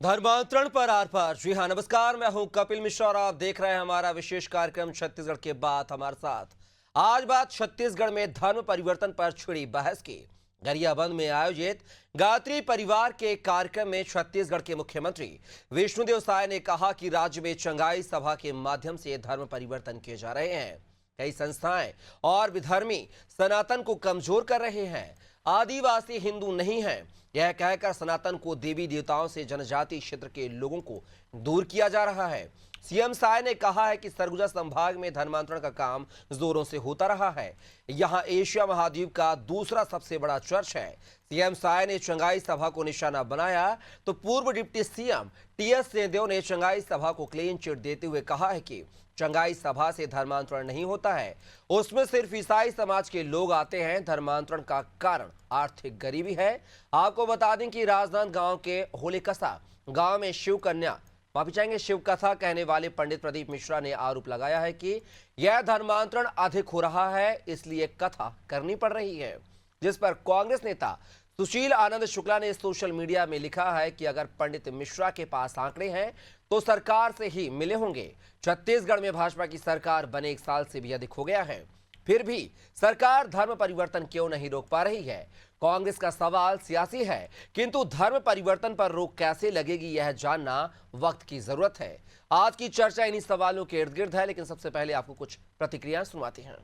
धर्मांतरण पर आर पार। जी हाँ, नमस्कार, मैं हूं कपिल मिश्रा और आप देख रहे हैं हमारा विशेष कार्यक्रम छत्तीसगढ़ के बात हमारे साथ। आज बात छत्तीसगढ़ में धर्म परिवर्तन पर छिड़ी बहस की। गरियाबंद में आयोजित गायत्री परिवार के कार्यक्रम में छत्तीसगढ़ के मुख्यमंत्री विष्णुदेव साय ने कहा कि राज्य में चंगाई सभा के माध्यम से धर्म परिवर्तन किए जा रहे हैं। कई संस्थाएं और विधर्मी सनातन को कमजोर कर रहे हैं। आदिवासी हिंदू नहीं है, यह कहकर सनातन को देवी देवताओं से जनजातीय क्षेत्र के लोगों को दूर किया जा रहा है। सीएम साय ने कहा है कि सरगुजा संभाग में धर्मांतरण का काम जोरों से होता रहा है। यहां एशिया महाद्वीप का दूसरा सबसे बड़ा चर्च है। सीएम साय ने चंगाई सभा को निशाना बनाया तो पूर्व डिप्टी सीएम टीएस सिंहदेव ने चंगाई सभा को क्लीन चिट देते हुए कहा है कि चंगाई सभा से धर्मांतरण नहीं होता है, उसमें सिर्फ ईसाई समाज के लोग आते हैं। धर्मांतरण का कारण आर्थिक गरीबी है। आपको बता दें कि राजनांदगांव के होलीकसा गांव में शिव कथा कहने वाले पंडित प्रदीप मिश्रा ने आरोप लगाया है कि यह धर्मांतरण अधिक हो रहा है, इसलिए कथा करनी पड़ रही है। जिस पर कांग्रेस नेता सुशील आनंद शुक्ला ने सोशल मीडिया में लिखा है कि अगर पंडित मिश्रा के पास आंकड़े हैं तो सरकार से ही मिले होंगे। छत्तीसगढ़ में भाजपा की सरकार बने 1 साल से भी अधिक हो गया है, फिर भी सरकार धर्म परिवर्तन क्यों नहीं रोक पा रही है। कांग्रेस का सवाल सियासी है, किंतु धर्म परिवर्तन पर रोक कैसे लगेगी यह जानना वक्त की जरूरत है। आज की चर्चा इन्हीं सवालों के इर्द गिर्द है, लेकिन सबसे पहले आपको कुछ प्रतिक्रियाएं सुनवाते हैं।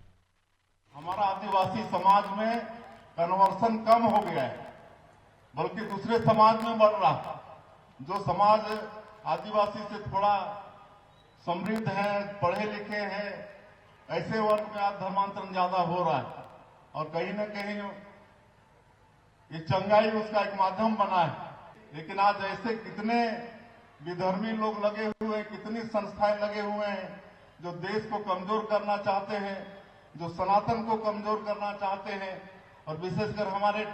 हमारा आदिवासी समाज में कन्वर्सन कम हो गया है, बल्कि दूसरे समाज में बढ़ रहा है। जो समाज आदिवासी से थोड़ा समृद्ध है, पढ़े लिखे हैं, ऐसे वर्ग में आज धर्मांतरण ज्यादा हो रहा है। और कहीं न कहीं ये चंगाई उसका एक माध्यम बना है। लेकिन आज ऐसे कितने विधर्मी लोग लगे हुए हैं, कितनी संस्थाएं लगे हुए हैं जो देश को कमजोर करना चाहते हैं, जो सनातन को कमजोर करना चाहते हैं। और विशेषकर हमारे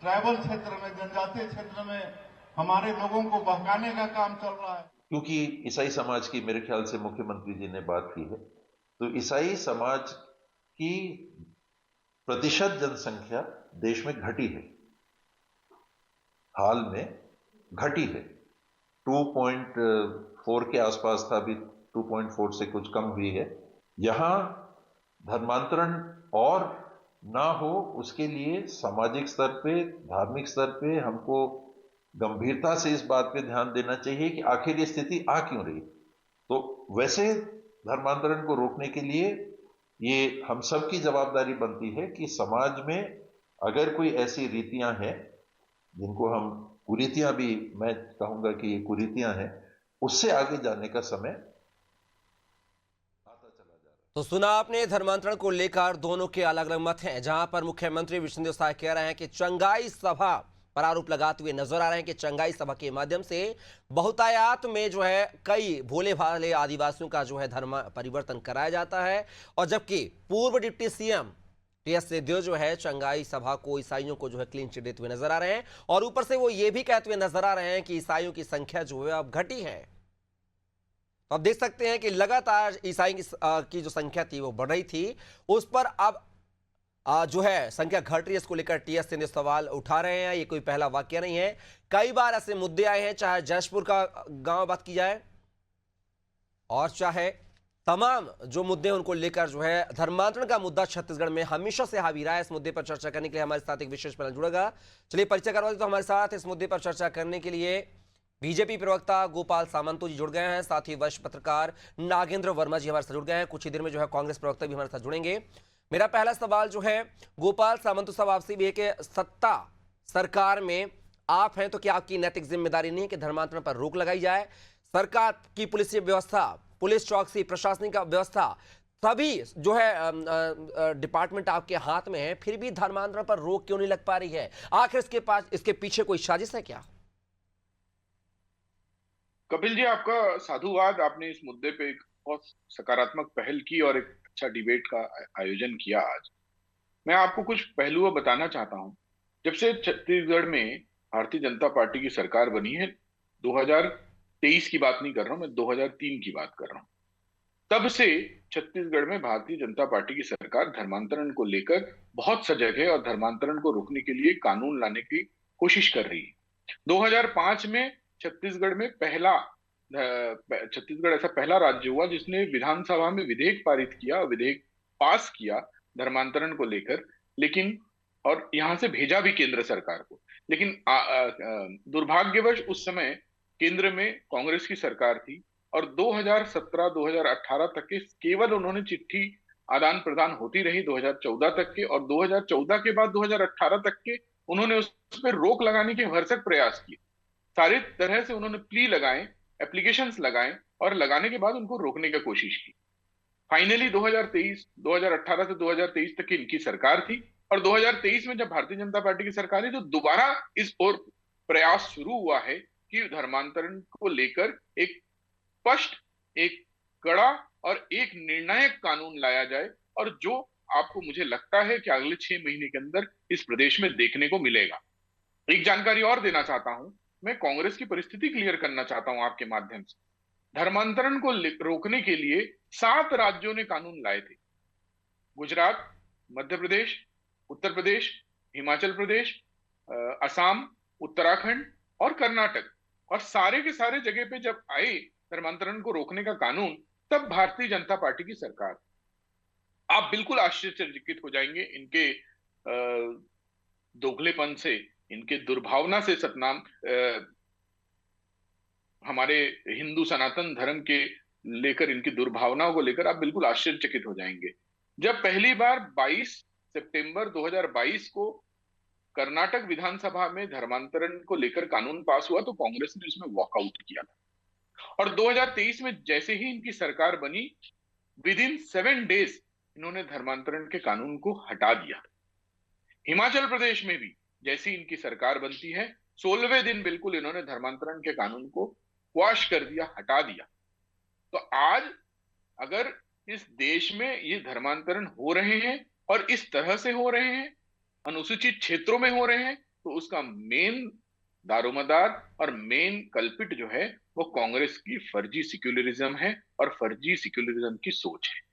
ट्राइबल क्षेत्र में, जनजातीय क्षेत्र में हमारे लोगों को बहकाने का काम चल रहा है। क्योंकि ईसाई समाज की मेरे ख्याल से मुख्यमंत्री जी ने बात की है, तो ईसाई समाज की प्रतिशत जनसंख्या देश में घटी है, हाल में घटी है। 2.4 के आसपास था, अभी 2.4 से कुछ कम हुई है। यहां धर्मांतरण और ना हो, उसके लिए सामाजिक स्तर पे, धार्मिक स्तर पे हमको गंभीरता से इस बात पे ध्यान देना चाहिए कि आखिर ये स्थिति आ क्यों रही। तो वैसे धर्मांतरण को रोकने के लिए ये हम सब की जवाबदारी बनती है कि समाज में अगर कोई ऐसी रीतियां हैं जिनको हम कुरीतियां भी, मैं कहूंगा कि ये कुरीतियां हैं, उससे आगे जाने का समय आता चला जा रहा है। तो सुना आपने, धर्मांतरण को लेकर दोनों के अलग अलग मत हैं। जहां पर मुख्यमंत्री विष्णुदेव साय कह रहे हैं कि चंगाई सभा पर आरोप लगाते हुए नजर आ रहे हैं कि चंगाई सभा के माध्यम से बहुतायात में कई भोले भाले आदिवासियों का धर्म परिवर्तन कराया जाता है। और जबकि पूर्व डिप्टी सीएम टीएस सिंहदेव चंगाई सभा को, ईसाइयों को क्लीन चिट देते हुए नजर आ रहे हैं। और ऊपर से वो ये भी कहते हुए नजर आ रहे हैं कि ईसाइयों की संख्या अब घटी है। तो आप देख सकते हैं कि लगातार ईसाई की जो संख्या थी वो बढ़ रही थी, उस पर अब संख्या घट रही है। इसको लेकर टीएस सिंहदेव सवाल उठा रहे हैं। ये कोई पहला वाकया नहीं है, कई बार ऐसे मुद्दे आए हैं, चाहे जशपुर का गांव बात की जाए और चाहे तमाम जो मुद्दे उनको लेकर धर्मांतरण का मुद्दा छत्तीसगढ़ में हमेशा से हावी रहा है। इस मुद्दे पर चर्चा करने के लिए हमारे साथ एक विशेष पैनल जुड़ेगा। चलिए परिचय करवा दें। तो हमारे साथ इस मुद्दे पर चर्चा करने के लिए बीजेपी प्रवक्ता गोपाल सामंतो जी जुड़ गए हैं, साथ ही वरिष्ठ पत्रकार नागेंद्र वर्मा जी हमारे साथ जुड़ गए हैं। कुछ ही देर में कांग्रेस प्रवक्ता भी हमारे साथ जुड़ेंगे। मेरा पहला सवाल गोपाल सामंतो साहब आपसे भी है कि सत्ता सरकार में आप हैं, तो क्या आपकी नैतिक जिम्मेदारी नहीं है कि धर्मांतरण पर रोक लगाई जाए? सरकार की पुलिस व्यवस्था, पुलिस चौकसी, प्रशासनिक व्यवस्था, सभी डिपार्टमेंट आपके हाथ में है, फिर भी धर्मांतरण पर रोक क्यों नहीं लग पा रही है? आखिर इसके पीछे कोई साजिश है क्या? कपिल जी, आपका साधुवाद। आपने इस मुद्दे पे एक बहुत सकारात्मक पहल की और एक अच्छा डिबेट का आयोजन किया आज। मैं आपको कुछ पहलुओं बताना चाहता हूं। जब से छत्तीसगढ़ में भारतीय जनता पार्टी की सरकार बनी है, 2023 की बात नहीं कर रहा हूं मैं, 2003 की बात कर रहा हूं, तब से छत्तीसगढ़ में भारतीय जनता पार्टी की सरकार धर्मांतरण को लेकर बहुत सजग है और धर्मांतरण को रोकने के लिए कानून लाने की कोशिश कर रही है। 2005 में छत्तीसगढ़ में छत्तीसगढ़ ऐसा पहला राज्य हुआ जिसने विधानसभा में विधेयक पारित किया, विधेयक पास किया धर्मांतरण को लेकर, लेकिन और यहां से भेजा भी केंद्र सरकार को। लेकिन दुर्भाग्यवश उस समय केंद्र में कांग्रेस की सरकार थी और 2017-2018 तक के केवल उन्होंने चिट्ठी आदान प्रदान होती रही 2014 तक के, और 2014 के बाद 2018 तक के उन्होंने उस पर रोक लगाने के भरसक प्रयास किए। सारी तरह से उन्होंने प्ली लगाए, एप्लीकेशंस लगाए और लगाने के बाद उनको रोकने की कोशिश की। फाइनली 2018 से 2023 तक की इनकी सरकार थी, और 2023 में जब भारतीय जनता पार्टी की सरकार है तो दोबारा इस ओर प्रयास शुरू हुआ है कि धर्मांतरण को लेकर एक स्पष्ट, एक कड़ा और एक निर्णायक कानून लाया जाए, और जो आपको मुझे लगता है कि अगले 6 महीने के अंदर इस प्रदेश में देखने को मिलेगा। एक जानकारी और देना चाहता हूं, मैं कांग्रेस की परिस्थिति क्लियर करना चाहता हूं आपके माध्यम से। धर्मांतरण को रोकने के लिए 7 राज्यों ने कानून लाए थे। गुजरात, मध्य प्रदेश, उत्तर प्रदेश, हिमाचल प्रदेश, असम, उत्तराखंड और कर्नाटक, और सारे के सारे जगह पे जब आए धर्मांतरण को रोकने का कानून, तब भारतीय जनता पार्टी की सरकार। आप बिल्कुल आश्चर्यचकित हो जाएंगे इनके दोगलेपन से, इनके दुर्भावना से, सतनाम हमारे हिंदू सनातन धर्म के लेकर, इनकी दुर्भावनाओं को लेकर आप बिल्कुल आश्चर्यचकित हो जाएंगे। जब पहली बार 22 सितंबर 2022 को कर्नाटक विधानसभा में धर्मांतरण को लेकर कानून पास हुआ तो कांग्रेस ने उसमें वॉकआउट किया था, और 2023 में जैसे ही इनकी सरकार बनी, विद इन 7 डेज इन्होंने धर्मांतरण के कानून को हटा दिया। हिमाचल प्रदेश में भी जैसी इनकी सरकार बनती है, 16वें दिन बिल्कुल इन्होंने धर्मांतरण के कानून को क्वाश कर दिया, हटा दिया। तो आज अगर इस देश में ये धर्मांतरण हो रहे हैं और इस तरह से हो रहे हैं, अनुसूचित क्षेत्रों में हो रहे हैं, तो उसका मेन दारोमदार और मेन कल्पिट जो है वो कांग्रेस की फर्जी सेक्युलरिज्म है और फर्जी सेक्युलरिज्म की सोच है।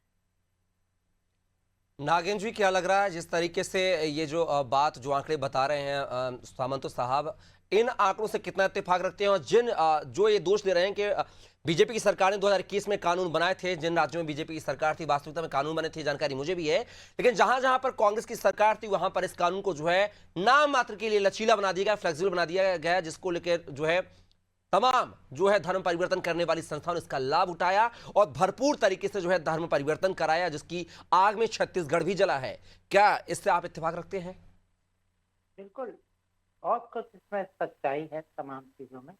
नागेंद्र जी, क्या लग रहा है जिस तरीके से ये जो बात, जो आंकड़े बता रहे हैं सामंतो साहब, इन आंकड़ों से कितना इत्तेफाक रखते हैं? और जो ये दोष दे रहे हैं कि बीजेपी की सरकार ने 2021 में कानून बनाए थे, जिन राज्यों में बीजेपी की सरकार थी वास्तविकता में कानून बने थे, जानकारी मुझे भी है, लेकिन जहां जहां पर कांग्रेस की सरकार थी वहां पर इस कानून को जो है नाम मात्र के लिए लचीला बना दिया गया, फ्लेक्सिबल बना दिया गया, जिसको लेकर जो है तमाम जो है धर्म परिवर्तन करने वाली संस्थाओं ने इसका लाभ उठाया और भरपूर तरीके से जो है धर्म परिवर्तन कराया, जिसकी आग में छत्तीसगढ़ भी जला है। क्या इससे आप इत्तेफाक रखते हैं? बिल्कुल, बहुत कुछ इसमें सच्चाई है तमाम चीजों में,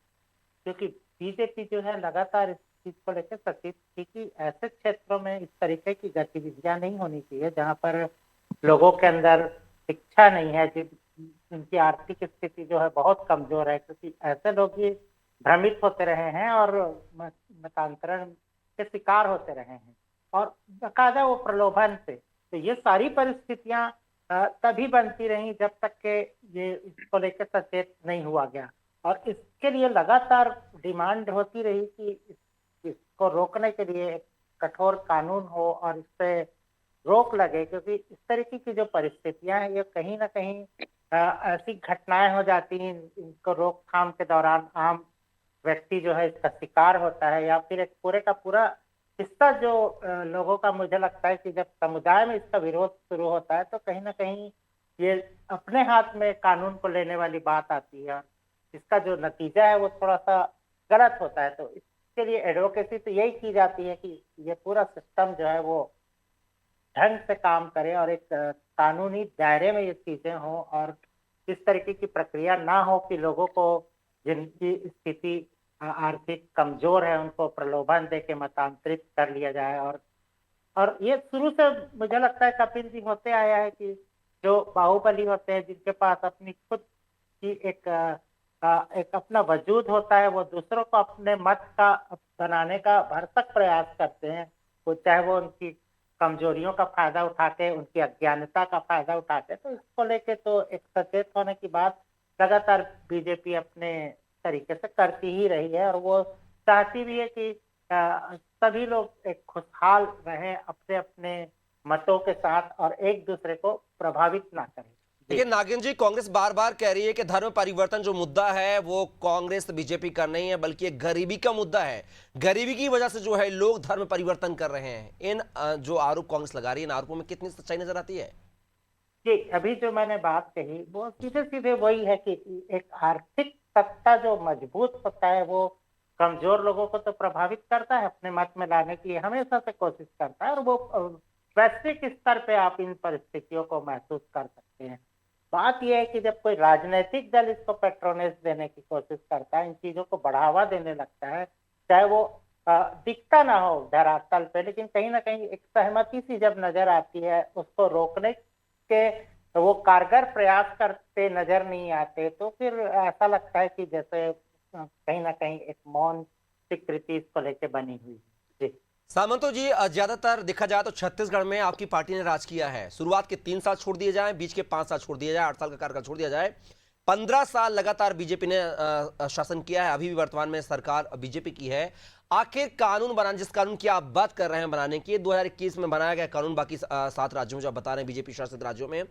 क्योंकि बीजेपी जो है लगातार इस चीज को लेकर सचेत थी कि ऐसे क्षेत्रों में इस तरीके की गतिविधियां नहीं होनी चाहिए जहां पर लोगों के अंदर शिक्षा नहीं है, जिनकी आर्थिक स्थिति जो है बहुत कमजोर है, क्योंकि ऐसे लोग ही भ्रमित होते रहे हैं और मतांतरण के शिकार होते रहे हैं, और बकायदा वो प्रलोभन से। तो ये सारी परिस्थितियां तभी बनती रही जब तक के ये इसको लेकर सचेत नहीं हुआ गया, और इसके लिए लगातार डिमांड होती रही कि इसको रोकने के लिए एक कठोर कानून हो और इस पे रोक लगे, क्योंकि इस तरीके की जो परिस्थितियां हैं ये कहीं ना कहीं ऐसी घटनाएं हो जाती हैं, इनको रोकथाम के दौरान आम व्यक्ति जो है इसका शिकार होता है, या फिर एक पूरे का पूरा हिस्सा जो लोगों का, मुझे लगता है कि जब समुदाय में इसका विरोध शुरू होता है तो कहीं ना कहीं ये अपने हाथ में कानून को लेने वाली बात आती है, इसका जो नतीजा है वो थोड़ा सा गलत होता है। तो इसके लिए एडवोकेसी तो यही की जाती है कि ये पूरा सिस्टम जो है वो ढंग से काम करे और एक कानूनी दायरे में ये चीजें हों, और इस तरीके की प्रक्रिया ना हो कि लोगों को जिनकी स्थिति आर्थिक कमजोर है उनको प्रलोभन दे के मतांतरित कर लिया जाए। और ये शुरू से मुझे लगता है कपिल जी होते आया है कि जो बाहुबली होते हैं, जिनके पास अपनी खुद की एक अपना वजूद होता है, वो दूसरों को अपने मत का बनाने का भरसक प्रयास करते हैं, वो चाहे वो उनकी कमजोरियों का फायदा उठाते, उनकी अज्ञानता का फायदा उठाते। तो इसको लेके तो एक सचेत होने की बात लगातार बीजेपी अपने तरीके से करती ही रही है, और वो चाहती भी है कि सभी लोग एक खुशहाल रहें अपने अपने मतों के साथ और एक दूसरे को प्रभावित ना करें। देखिए नागिन जी, कांग्रेस बार बार कह रही है कि धर्म परिवर्तन जो मुद्दा है वो कांग्रेस बीजेपी का नहीं है बल्कि एक गरीबी का मुद्दा है। गरीबी की वजह से जो है लोग धर्म परिवर्तन कर रहे हैं। इन जो आरोप कांग्रेस लगा रही है, इन आरोपों में कितनी सच्चाई नजर आती है? जी, अभी जो मैंने बात कही वो सीधे सीधे वही है कि एक आर्थिक सत्ता जो मजबूत होता है वो कमजोर लोगों को तो प्रभावित करता है, अपने मत में लाने की हमेशा से कोशिश करता है, और वो वैश्विक स्तर पे आप इन परिस्थितियों को महसूस कर सकते हैं। बात यह है कि जब कोई राजनीतिक दल इसको पेट्रोनेज देने की कोशिश करता है, इन चीजों को बढ़ावा देने लगता है, चाहे वो दिखता ना हो धरातल पे, लेकिन कहीं ना कहीं एक सहमति सी जब नजर आती है, उसको रोकने के वो कारगर प्रयास करते नजर नहीं आते, तो फिर ऐसा लगता है कि जैसे कहीं ना कहीं एक मौन स्वीकृति इसको लेके बनी हुई है। जी सामंतो जी, ज्यादातर देखा जाए तो छत्तीसगढ़ में आपकी पार्टी ने राज किया है। शुरुआत के 3 साल छोड़ दिए जाए, बीच के 5 साल छोड़ दिए जाए, 8 साल का कार्यकाल छोड़ दिया जाए, 15 साल लगातार बीजेपी ने शासन किया है। अभी भी वर्तमान में सरकार बीजेपी की है। आखिर कानून बनाने, जिस कानून की आप बात कर रहे हैं बनाने की, 2021 में बनाया गया कानून, बाकी 7 राज्यों में जो आप बता रहे हैं बीजेपी शासित राज्यों में,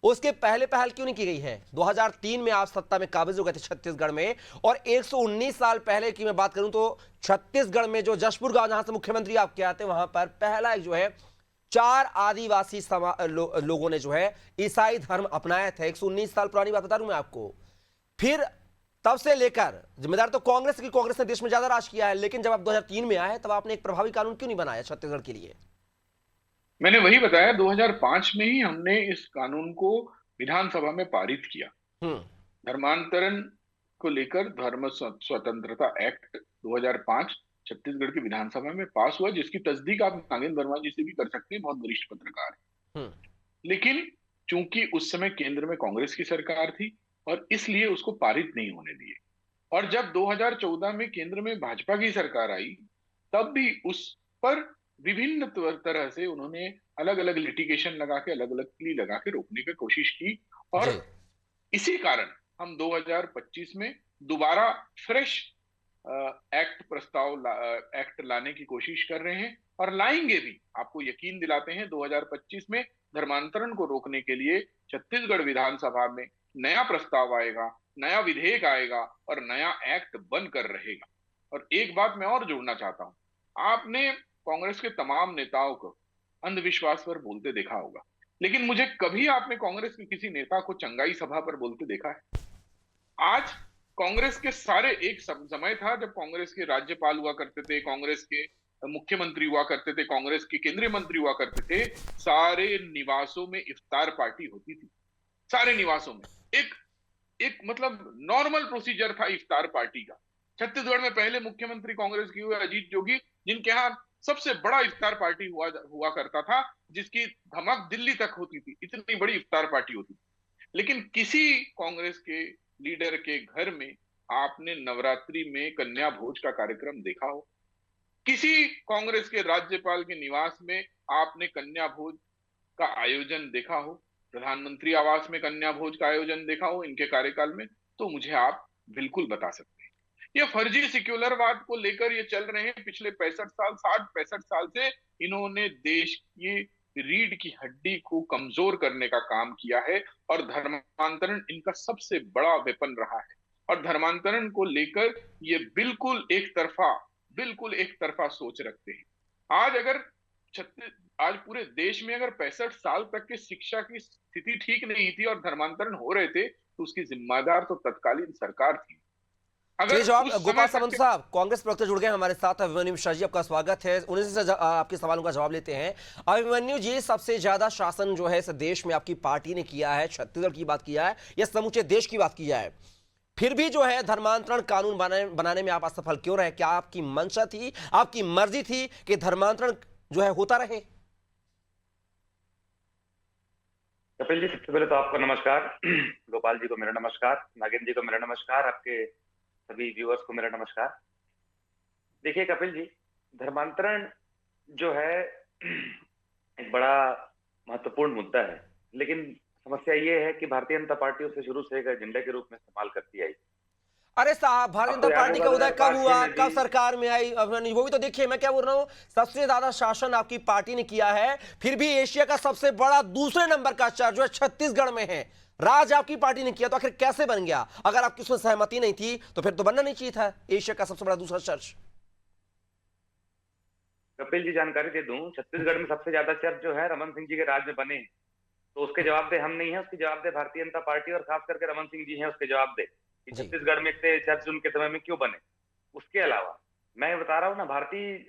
उसके पहले पहल क्यों नहीं की गई है? 2003 में आप सत्ता में काबिज हो गए थे छत्तीसगढ़ में, और 119 साल पहले की मैं बात करूं तो छत्तीसगढ़ में जो जशपुर गांव, जहां से मुख्यमंत्री आपके आते, वहां पर पहला एक जो है 4 आदिवासी लोगों ने जो है ईसाई धर्म अपनाया था। 119 साल पुरानी बात बता रहा हूं मैं आपको। फिर तब से लेकर जिम्मेदार तो कांग्रेस की, कांग्रेस ने देश में ज्यादा राज किया है, लेकिन जब आप 2003 में आए तब आपने एक प्रभावी कानून क्यों नहीं बनाया छत्तीसगढ़ के लिए? मैंने वही बताया, 2005 में ही हमने इस कानून को विधानसभा में पारित किया। धर्मांतरण को लेकर धर्म स्वतंत्रता एक्ट 2005 छत्तीसगढ़ की विधानसभा में पास हुआ, जिसकी तस्दीक आप नागेंद्र वर्मा जी से भी कर सकते हैं, बहुत वरिष्ठ पत्रकार है। लेकिन चूंकि उस समय केंद्र में कांग्रेस की सरकार थी और इसलिए उसको पारित नहीं होने दिए, और जब 2014 में केंद्र में भाजपा की सरकार आई, तब भी उस पर विभिन्न तरह से उन्होंने अलग अलग लिटिगेशन लगा के, अलग अलग प्ली लगा के रोकने की कोशिश की, और इसी कारण हम 2025 में दोबारा फ्रेश एक्ट लाने की कोशिश कर रहे हैं, और लाएंगे भी। आपको यकीन दिलाते हैं, 2025 में धर्मांतरण को रोकने के लिए छत्तीसगढ़ विधानसभा में नया प्रस्ताव आएगा, नया विधेयक आएगा और नया एक्ट बनकर रहेगा। और एक बात मैं और जोड़ना चाहता हूं, आपने कांग्रेस के तमाम नेताओं को अंधविश्वास पर बोलते देखा होगा, लेकिन मुझे कभी आपने कांग्रेस के किसी नेता को चंगाई सभा पर बोलते देखा है? आज कांग्रेस के सारे, एक समय था जब कांग्रेस के राज्यपाल हुआ करते थे, कांग्रेस के मुख्यमंत्री हुआ करते थे, कांग्रेस के केंद्रीय मंत्री हुआ करते थे, सारे निवासों में इफ्तार पार्टी होती थी। सारे निवासों में एक मतलब नॉर्मल प्रोसीजर था इफ्तार पार्टी का। छत्तीसगढ़ में पहले मुख्यमंत्री कांग्रेस के हुए अजीत जोगी, जिनके यहाँ सबसे बड़ा इफ्तार पार्टी हुआ करता था, जिसकी धमक दिल्ली तक होती थी, इतनी बड़ी इफ्तार पार्टी होती थी। लेकिन किसी कांग्रेस के लीडर के घर में आपने नवरात्रि में कन्या भोज का कार्यक्रम देखा हो? किसी कांग्रेस के राज्यपाल के निवास में आपने कन्या भोज का आयोजन देखा हो? प्रधानमंत्री आवास में कन्या भोज का आयोजन देखा हो इनके कार्यकाल में? तो मुझे आप बिल्कुल बता सकते हैं। ये फर्जी सेक्युलरवाद को लेकर ये चल रहे हैं पिछले 60-65 साल से। इन्होंने देश की रीढ़ की हड्डी को कमजोर करने का काम किया है, और धर्मांतरण इनका सबसे बड़ा वेपन रहा है। और धर्मांतरण को लेकर ये बिल्कुल एक तरफा सोच रखते हैं। आज पूरे देश में अगर 65 साल तक की शिक्षा की स्थिति ठीक नहीं थी और धर्मांतरण हो रहे थे, तो उसकी जिम्मेदार तो तत्कालीन सरकार थी। जवाब गोपाल सामंत साहब, कांग्रेस प्रवक्ता जुड़ गए हमारे साथ। अभिमन्यु मिश्रा जी, आपका स्वागत है। उन्हीं से आपके सवालों का जवाब लेते हैं। अभिमन्यु जी, सबसे ज्यादा शासन जो है इस देश में आपकी पार्टी ने किया है, छत्तीसगढ़ की बात किया है या समूचे देश की बात किया है, फिर भी जो है धर्मांतरण कानून बनाने में आप असफल क्यों रहे? क्या आपकी मंशा थी, आपकी मर्जी थी कि धर्मांतरण जो है होता रहे? कपिल जी, सबसे पहले तो आपको नमस्कार, गोपाल जी को मेरा नमस्कार, नागेंद्र जी को मेरा नमस्कार, आपके सभी व्यूअर्स को मेरा नमस्कार। देखिए कपिल जी, धर्मांतरण जो है एक बड़ा महत्वपूर्ण मुद्दा है, लेकिन समस्या ये है कि भारतीय जनता पार्टी उसे शुरू से एक एजेंडा के रूप में इस्तेमाल करती आई। अरे साहब, भारतीय जनता पार्टी का उदय कब हुआ, कब सरकार में आई? वो भी तो देखिए, मैं क्या बोल रहा हूँ, सबसे ज्यादा शासन आपकी पार्टी ने किया है, फिर भी एशिया का सबसे बड़ा दूसरे नंबर का चार्ज जो है छत्तीसगढ़ में है। राज आपकी पार्टी ने किया, तो आखिर कैसे बन गया? अगर आपकी उसमें सहमति नहीं थी तो फिर तो बनना नहीं चाहिए था एशिया का सबसे बड़ा दूसरा चर्च। कपिल जी, जानकारी दे दूं, छत्तीसगढ़ में सबसे ज्यादा चर्च जो है रमन सिंह जी के राज में बने हैं। तो उसके जवाबदेह हम नहीं है, उसकी जवाबदेह भारतीय जनता पार्टी और खास करके रमन सिंह जी हैं उसके जवाबदेह कि जी। छत्तीसगढ़ में इतने चर्च उनके समय में क्यों बने। उसके अलावा मैं बता रहा हूँ ना, भारतीय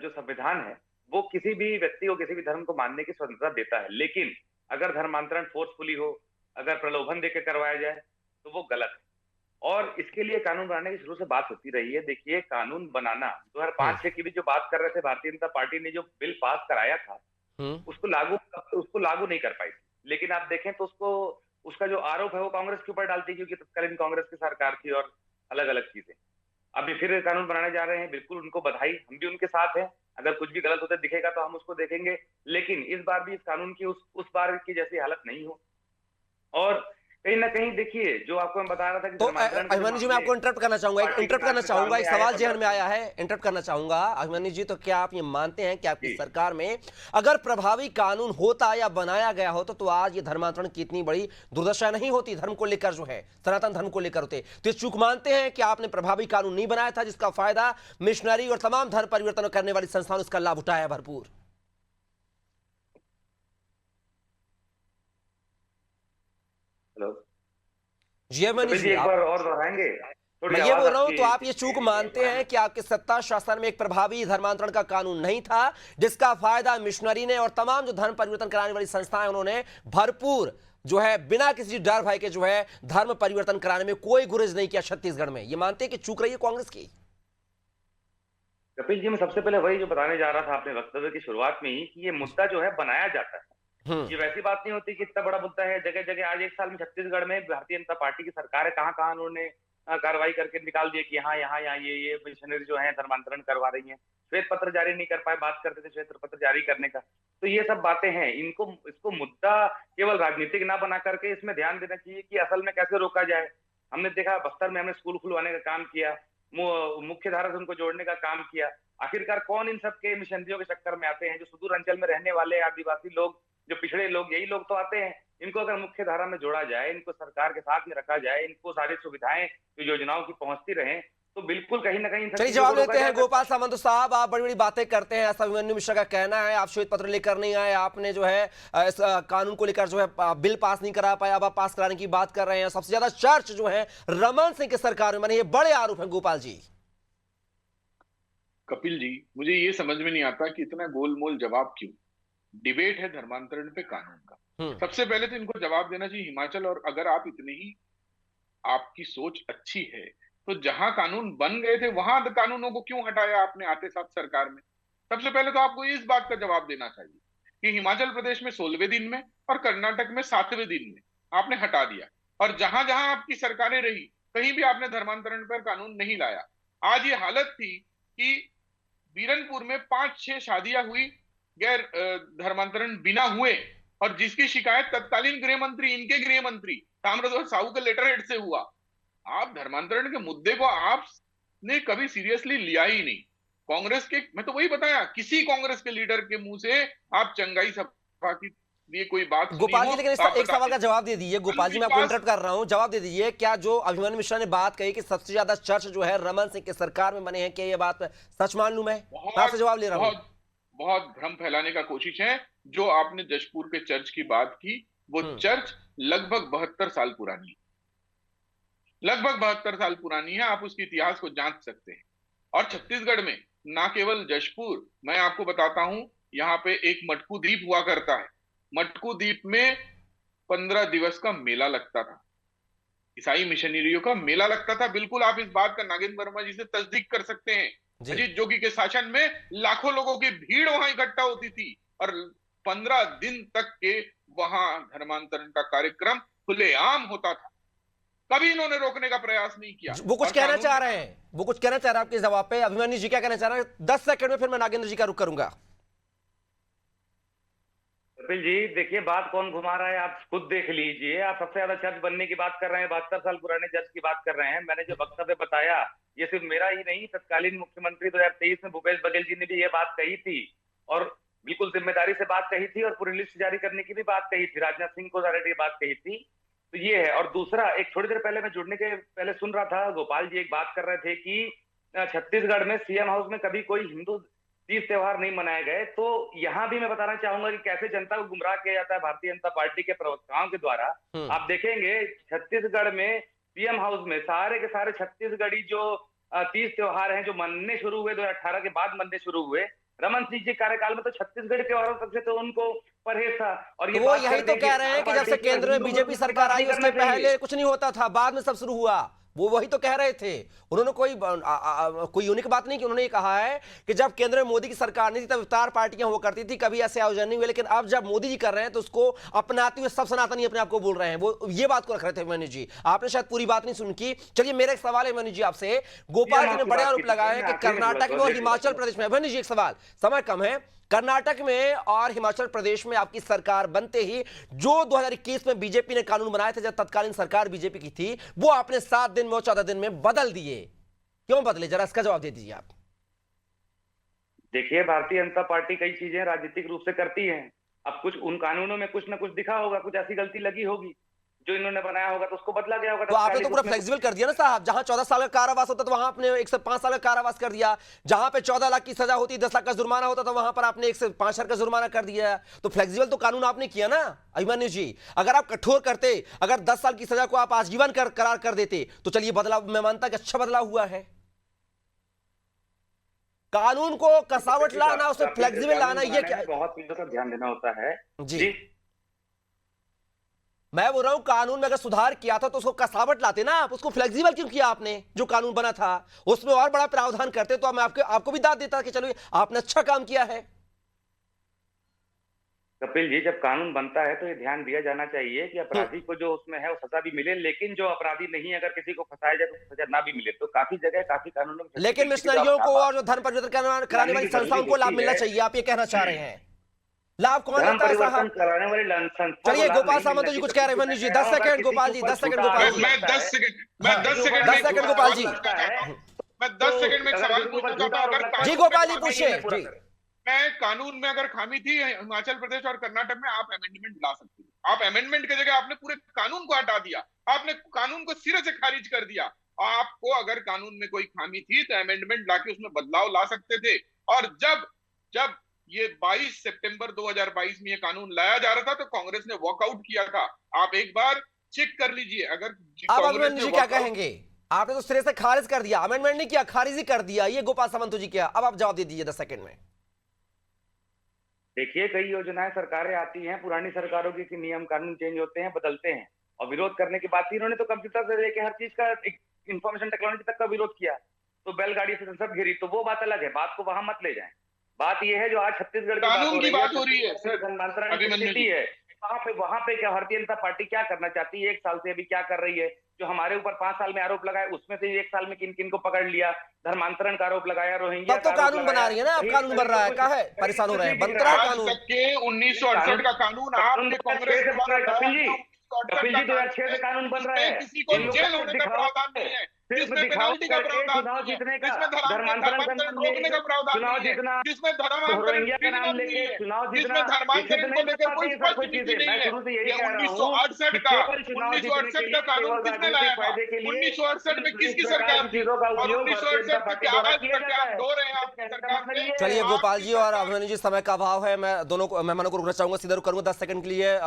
जो संविधान है वो किसी भी व्यक्ति को किसी भी धर्म को मानने की स्वतंत्रता देता है, लेकिन अगर धर्मांतरण फोर्सफुली हो, अगर प्रलोभन देकर करवाया जाए तो वो गलत है। और इसके लिए कानून बनाने की शुरू से बात होती रही है। देखिए, कानून बनाना 2005-6 की भी जो बात कर रहे थे, भारतीय जनता पार्टी ने जो बिल पास कराया था उसको लागू नहीं कर पाई। लेकिन आप देखें तो उसका जो आरोप है वो कांग्रेस के ऊपर डालती है, क्योंकि तत्कालीन कांग्रेस की सरकार थी और अलग अलग चीजें। अभी फिर कानून बनाने जा रहे हैं, बिल्कुल उनको बधाई, हम भी उनके साथ हैं। अगर कुछ भी गलत होता दिखेगा तो हम उसको देखेंगे, लेकिन इस बार भी इस कानून की उस बार की जैसी हालत नहीं हो। और कहीं ना कहीं देखिए, जो आपको मैं बता रहा था कि तो अभिमन्यु जी, मैं आपको इंटरप्ट करना चाहूंगा, एक सवाल जेहन में आया है, इंटरप्ट करना चाहूंगा। अभिमन्यु जी, तो क्या आप ये मानते हैं कि आपकी सरकार में अगर प्रभावी कानून होता या बनाया गया हो तो आज ये धर्मांतरण की इतनी बड़ी दुर्दशा नहीं होती, धर्म को लेकर जो है, सनातन धर्म को लेकर होते? तो इस चूक मानते हैं कि आपने प्रभावी कानून नहीं बनाया था, जिसका फायदा मिशनरी और तमाम धर्म परिवर्तन करने वाली संस्थाओं ने इसका लाभ उठाया भरपूर? हेलो जी अभिमन्यु जी, एक बार और दोहराएंगे? मैं ये बोल रहा हूं, तो आप ये चूक मानते हैं कि आपके सत्ता शासन में एक प्रभावी धर्मांतरण का कानून नहीं था, जिसका फायदा मिशनरी ने और तमाम जो धर्म परिवर्तन कराने वाली संस्थाएं उन्होंने भरपूर जो है बिना किसी डर भय के जो है धर्म परिवर्तन कराने में कोई गुरेज नहीं किया छत्तीसगढ़ में? ये मानते हैं कि चूक रही है कांग्रेस की? कपिल जी, मैं सबसे पहले वही जो बताने जा रहा था अपने वक्तव्य की शुरुआत में ही, कि ये मुद्दा जो है बनाया जाता है। ये वैसी बात नहीं होती कि इतना बड़ा मुद्दा है जगह जगह। आज एक साल में छत्तीसगढ़ में भारतीय जनता पार्टी की सरकार है, कहां कहां उन्होंने कार्रवाई करके निकाल दिया कि हाँ यहाँ यहाँ ये मिशनरी जो है धर्मांतरण करवा रही हैं। श्वेत पत्र जारी नहीं कर पाए, बात करते थे श्वेत पत्र जारी करने का। तो ये सब बातें हैं, इसको मुद्दा केवल राजनीतिक ना बना करके इसमें ध्यान देना चाहिए कि असल में कैसे रोका जाए। हमने देखा बस्तर में हमने स्कूल खुलवाने का काम किया, मुख्य धारा से उनको जोड़ने का काम किया। आखिरकार कौन इन सब के मिशनरियों के चक्कर में आते हैं? जो सुदूर अंचल में रहने वाले आदिवासी लोग, जो पिछड़े लोग, यही लोग तो आते हैं। इनको अगर मुख्य धारा में जोड़ा जाए, इनको सरकार के साथ में रखा जाए, इनको सारी सुविधाएं योजनाओं की पहुंचती रहें, तो बिल्कुल कहीं ना कहीं। चलिए जवाब देते हैं गोपाल सामंत साहब। आप बड़ी बड़ी बातें करते हैं, ऐसा अभिमन्यु मिश्रा का कहना है। आप श्वेत पत्र लेकर नहीं आए, आपने जो है इस कानून को लेकर जो है बिल पास नहीं करा पाए, अब आप पास कराने की बात कर रहे हैं। सबसे ज्यादा चर्च जो है रमन सिंह की सरकार में बने, ये बड़े आरोप हैं गोपाल जी। कपिल जी, मुझे ये समझ में नहीं आता कि इतना गोलमोल जवाब क्यों? डिबेट है धर्मांतरण पे कानून का। सबसे पहले तो इनको जवाब देना चाहिए हिमाचल। और अगर आप इतने ही आपकी सोच अच्छी है तो जहां कानून बन गए थे वहां कानूनों को क्यों हटाया आपने आते साथ सरकार में? सबसे पहले तो आपको इस बात का जवाब देना चाहिए कि हिमाचल प्रदेश में 16वें दिन में और कर्नाटक में 7वें दिन में आपने हटा दिया, और जहां जहां आपकी सरकारें रही कहीं भी आपने धर्मांतरण पर कानून नहीं लाया। आज ये हालत थी कि बीरनपुर में 5-6 शादियां हुई गैर धर्मांतरण बिना हुए, और जिसकी शिकायत तत्कालीन गृह मंत्री, इनके गृह मंत्री ताम्रध्वज साहू के लेटर हेड से हुआ। आप धर्मांतरण के मुद्दे को आपने कभी सीरियसली लिया ही नहीं। कांग्रेस के, मैं तो वही बताया, किसी कांग्रेस के लीडर के मुंह से आप चंगाई सभा की लिए कोई बात गोपाल जी, लेकिन एक सवाल का जवाब दे दीजिए। गोपाल जी, मैं आपको इंटरप्ट कर रहा हूं, जवाब दे दीजिए। क्या जो अभिमन्यु मिश्रा ने बात कही कि सबसे ज्यादा चर्च जो है रमन सिंह की सरकार में बने हैं, क्या ये बात सच मान लूं? मैं आपसे जवाब ले रहा हूं। बहुत भ्रम फैलाने का कोशिश है। जो आपने जशपुर के चर्च की बात की, वो चर्च लगभग 72 साल पुरानी है, लगभग 72 साल पुरानी है। आप उसके इतिहास को जांच सकते हैं। और छत्तीसगढ़ में ना केवल जशपुर, मैं आपको बताता हूं, यहाँ पे एक मटकू द्वीप हुआ करता है। मटकू द्वीप में 15 दिवस का मेला लगता था, ईसाई मिशनरियों का मेला लगता था। बिल्कुल आप इस बात का नागेंद्र वर्मा जी से तस्दीक कर सकते हैं। अजीत जोगी के शासन में लाखों लोगों की भीड़ वहां इकट्ठा होती थी और 15 दिन तक के वहां धर्मांतरण का कार्यक्रम खुलेआम होता था। कभी इन्होंने रोकने का प्रयास नहीं किया। वो कुछ कहना चाह रहे हैं, वो कुछ कहना चाह रहे हैं आपके जवाब पे। अभिमन्यु जी क्या कहना चाह रहे हैं? 10 सेकंड में फिर मैं नागेंद्र जी का रुख करूंगा। कपिल जी, देखिए बात कौन घुमा रहा है आप खुद देख लीजिए। आप सबसे ज्यादा चर्च बनने की बात कर रहे हैं, 72 साल पुराने चर्च की बात कर रहे हैं। मैंने जो वक्तव्य बताया, ये सिर्फ मेरा ही नहीं, तत्कालीन मुख्यमंत्री 2023 में भूपेश बघेल जी ने भी ये बात कही थी, और बिल्कुल जिम्मेदारी से बात कही थी, और पूरी लिस्ट जारी करने की भी बात कही थी। राजनाथ सिंह को डायरेक्ट ये बात कही थी तो ये है। और दूसरा, एक थोड़ी देर पहले मैं जुड़ने के पहले सुन रहा था, गोपाल जी एक बात कर रहे थे कि छत्तीसगढ़ में सीएम हाउस में कभी कोई हिंदू तीज त्योहार नहीं मनाए गए। तो यहाँ भी मैं बताना चाहूंगा कि कैसे जनता को गुमराह किया जाता है भारतीय जनता पार्टी के प्रवक्ताओं के द्वारा। आप देखेंगे छत्तीसगढ़ में सीएम हाउस में सारे के सारे छत्तीसगढ़ी जो तीज त्योहार हैं जो मनने शुरू हुए 2018 के बाद मनने शुरू हुए, रमन सिंह जी कार्यकाल में तो छत्तीसगढ़ त्योहारों तक से तो उनको परहेज था। और तो ये वो बात यही करते तो कह रहे हैं कि जब से केंद्र में बीजेपी सरकार आई उसके पहले कुछ नहीं होता था, बाद में सब शुरू हुआ। वो वही तो कह रहे थे। उन्होंने कोई यूनिक बात नहीं की। उन्होंने ये कहा है कि जब केंद्र में मोदी की सरकार नहीं थी तब इफ्तार पार्टियां हुआ करती थी, कभी ऐसे आयोजन नहीं हुए, लेकिन अब जब मोदी जी कर रहे हैं तो उसको अपनाते हुए सब सनातनी अपने आप को बोल रहे हैं। वो ये बात को रख रहे थे मनीष जी। आपने शायद पूरी बात नहीं सुन की। चलिए मेरा एक सवाल है मनीष जी आपसे। गोपाल जी ने बड़े आरोप लगाए हैं कि कर्नाटक में और हिमाचल प्रदेश में, मनीष जी एक सवाल, समय कम है, कर्नाटक में और हिमाचल प्रदेश में आपकी सरकार बनते ही जो 2021 में बीजेपी ने कानून बनाए थे, जब तत्कालीन सरकार बीजेपी की थी, वो आपने 7 दिन में और 14 दिन में बदल दिए। क्यों बदले, जरा इसका जवाब दे दीजिए आप। देखिए, भारतीय जनता पार्टी कई चीजें राजनीतिक रूप से करती है। अब कुछ उन कानूनों में कुछ ना कुछ दिखा होगा, कुछ ऐसी गलती लगी होगी जो इन्होंने बनाया होगा, तो उसको बदला गया होगा। तो आपने तो पूरा फ्लेक्सिबल कर दिया ना साहब। जहां 14 साल का कारावास होता था वहां आपने 1 से 5 साल का कारावास कर दिया। जहां पे 14 लाख की सजा होती, 10 लाख का जुर्माना होता था, वहां पर आपने 1 से 5 हजार का जुर्माना कर दिया। तो फ्लेक्सिबल तो कानून आपने किया ना अभिमन्यु जी। अगर आप कठोर करते, अगर 10 साल की सजा को आप आजीवन करार कर देते, तो चलिए बदलाव मैं मानता कि अच्छा बदलाव हुआ है। कानून को कसावट लाना, उसमें फ्लेक्सिबल लाना, ये क्या बहुत चीजों का ध्यान देना होता है जी। मैं बोल रहा हूं कानून में अगर सुधार किया था तो उसको कसावट लाते ना आप, उसको फ्लेक्सिबल क्यों किया आपने? जो कानून बना था उसमें और बड़ा प्रावधान करते तो मैं आपको भी दाद देता कि चलो आपने अच्छा काम किया है। कपिल जी, जब कानून बनता है तो ये ध्यान दिया जाना चाहिए कि अपराधी को जो उसमें है वो सजा भी मिले, लेकिन जो अपराधी नहीं है अगर किसी को फंसाया जाए तो सजा ना भी मिले। तो काफी जगह काफी कानूनों में, लेकिन मिशनरियों को और जो धर्म परिवर्तन कराने वाली संस्थाओं को लाभ मिलना चाहिए, आप ये कहना चाह रहे हैं। लाभ कौन लेता है साहब? कराने वाली चलिए गोपाल सामंत जी कुछ कह रहे हैं। मनीष जी 10 सेकंड, गोपाल जी 10 सेकंड, गोपाल जी मैं 10 सेकंड गोपाल जी, मैं 10 सेकंड में एक सवाल पूछना चाहता हूं। अगर जी गोपाल जी पूछिए जी। मैं कानून में अगर खामी थी हिमाचल प्रदेश और कर्नाटक में, आप अमेंडमेंट ला सकते हो। आप अमेंडमेंट की जगह आपने पूरे कानून को हटा दिया, आपने कानून को सिरे से खारिज कर दिया। आपको अगर कानून में कोई खामी थी तो अमेंडमेंट लाके उसमें बदलाव ला सकते थे। और जब ये 22 सितंबर 2022 में ये कानून लाया जा रहा था तो कांग्रेस ने वॉकआउट किया था। आप एक बार चेक कर लीजिए। अगर अब अभिमन्यु जी क्या कहेंगे? आपने तो सिरे से खारिज कर दिया, अमेंडमेंट नहीं किया, खारिज ही कर दिया। ये गोपाल सामंत जी क्या? अब आप जवाब दे दीजिए 10 सेकंड में। देखिए, कई योजनाएं सरकारें आती हैं, पुरानी सरकारों के नियम कानून चेंज होते हैं, बदलते हैं, और विरोध करने की बात इन्होंने तो कंप्यूटर से लेके हर चीज का, इंफॉर्मेशन टेक्नोलॉजी तक का विरोध किया। तो बैलगाड़ी से संसद घेरी, तो वो बात अलग है, बात को वहां मत ले जाएं। बात यह है जो आज छत्तीसगढ़ कानून की बात हो रही है सर, स्थिति है वहां पे क्या भारतीय जनता पार्टी क्या करना चाहती है? 1 साल से अभी क्या कर रही है? जो हमारे ऊपर 5 साल में आरोप लगाए, उसमें से 1 साल में किन किन को पकड़ लिया? धर्मांतरण का आरोप लगाया, रोहिंग्या तब तो कानून बना रही है ना, अब कानून बन रहा है, क्या है परेशान हो रहे हैं? बनता है कानून। 1968 का कानून आपने कांग्रेस के द्वारा कपिल जी 2006 से कानून बन रहा है, किसी को जेल होने का प्रावधान नहीं है, जिसमें पेनल्टी का प्रावधान नहीं है, जिसमें धर्मांतरण रोकने का प्रावधान नहीं है, जिसमें धर्मांतरण क्रिमिनल नहीं है, जिसमें धर्मांतरण को लेकर कोई स्पष्ट नीति नहीं है। ये 1968 का कानून किसने लाया था? 1968 में किसकी सरकार थी? और 1968 में क्या आप दो रहे हैं आपकी सरकार में? चलिए गोपाल जी और अभिमन्यु जी, समय का अभाव है, मैं दोनों को मेहमानों को रुकना चाहूंगा, सीधा रुक करूंगा 10 सेकंड के लिए।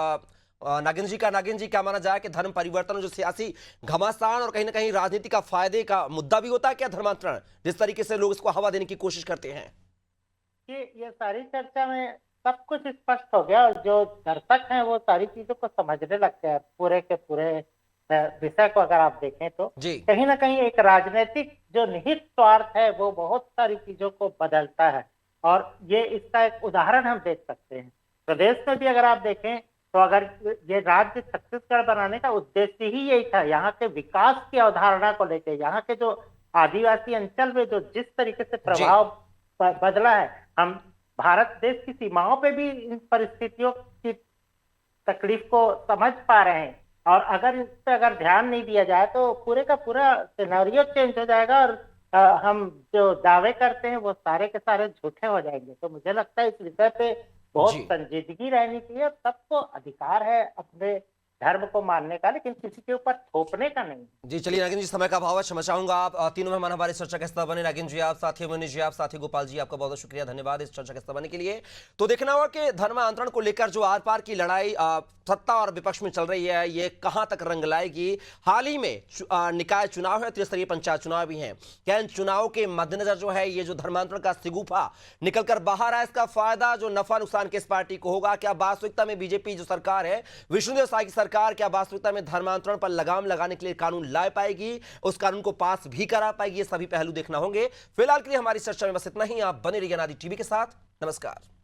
नागिन जी क्या माना जाए कि धर्म परिवर्तन जो सियासी घमासान और कहीं ना कहीं राजनीति का फायदे का मुद्दा भी होता है क्या धर्मांतरण, जिस तरीके से लोग इसको हवा देने की कोशिश करते हैं? ये सारी चर्चा में सब कुछ स्पष्ट हो गया, और जो दर्शक हैं वो सारी चीजों को समझने लगते हैं। पूरे के पूरे विषय को अगर आप देखें तो कहीं ना कहीं एक राजनीतिक जो निहित स्वार्थ है वो बहुत सारी चीजों को बदलता है, और ये इसका एक उदाहरण हम देख सकते हैं। प्रदेश में भी अगर आप देखें तो अगर ये राज्य छत्तीसगढ़ बनाने का उद्देश्य ही यही था, यहाँ के विकास की अवधारणा को लेकर, यहाँ के जो आदिवासी अंचल में जो जिस तरीके से प्रभाव बदला है, हम भारत देश की सीमाओं पे भी इन परिस्थितियों की तकलीफ को समझ पा रहे हैं, और अगर इस पे अगर ध्यान नहीं दिया जाए तो पूरे का पूरा सिनेरियो चेंज हो जाएगा, और हम जो दावे करते हैं वो सारे के सारे झूठे हो जाएंगे। तो मुझे लगता है इस विषय पे बहुत संजीदगी रहनी चाहिए। सबको अधिकार है अपने धर्म को मानने का, लेकिन किसी के ऊपर थोपने का नहीं। जी चलिए नागिन जी, समय का अभाव है, क्षमा चाहूंगा। आप तीनों मेहमान हमारे चर्चा के हिस्सा बने। नागिन जी आप, साथी मुनि जी आप, साथी गोपाल जी आपका बहुत बहुत शुक्रिया, धन्यवाद इस चर्चा के हिस्सा बनने के लिए। तो देखना होगा कि धर्मांतरण को लेकर जो आर पार की लड़ाई सत्ता और विपक्ष में चल रही है, ये कहां तक रंग लाएगी। हाल ही में निकाय चुनाव है, त्रिस्तरीय पंचायत चुनाव भी हैं। क्या इन चुनाव के मद्देनजर जो है ये जो धर्मांतरण का सिगुफा निकलकर बाहर आया, इसका फायदा जो नफा नुकसान किस पार्टी को होगा? क्या वास्तविकता में बीजेपी जो सरकार है, विष्णुदेव साय की सरकार, क्या वास्तविकता में धर्मांतरण पर लगाम लगाने के लिए कानून ला पाएगी, उस कानून को पास भी करा पाएगी? ये सभी पहलू देखना होंगे। फिलहाल के लिए हमारी चर्चा में बस इतना ही। आप बने रहिए अनादि टीवी के साथ। नमस्कार।